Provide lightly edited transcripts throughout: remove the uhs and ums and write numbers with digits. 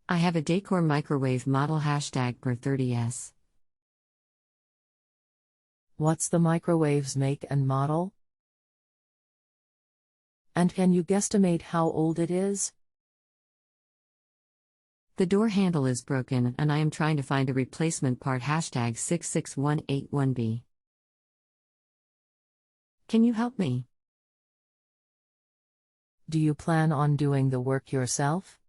I have a Dacor microwave model #per30s. What's the microwave's make and model? And can you guesstimate how old it is? The door handle is broken and I am trying to find a replacement part #66181B. Can you help me? Do you plan on doing the work yourself?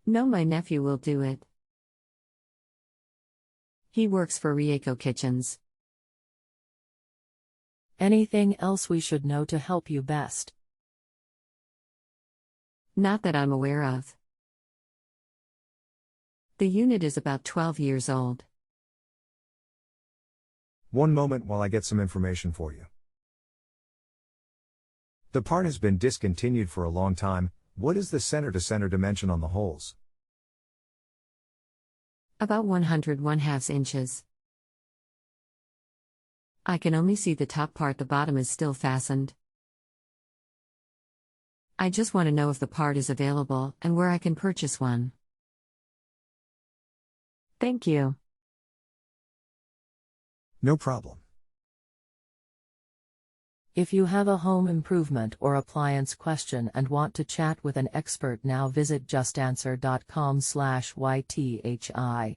No, my nephew will do it. He works for Rieco Kitchens. Anything else we should know to help you best? Not that I'm aware of. The unit is about 12 years old. One moment while I get some information for you. The part has been discontinued for a long time. What is the center-to-center dimension on the holes? About 101/2 inches. I can only see the top part, the bottom is still fastened. I just want to know if the part is available and where I can purchase one. Thank you. No problem. If you have a home improvement or appliance question and want to chat with an expert now, visit justanswer.com/YTHI.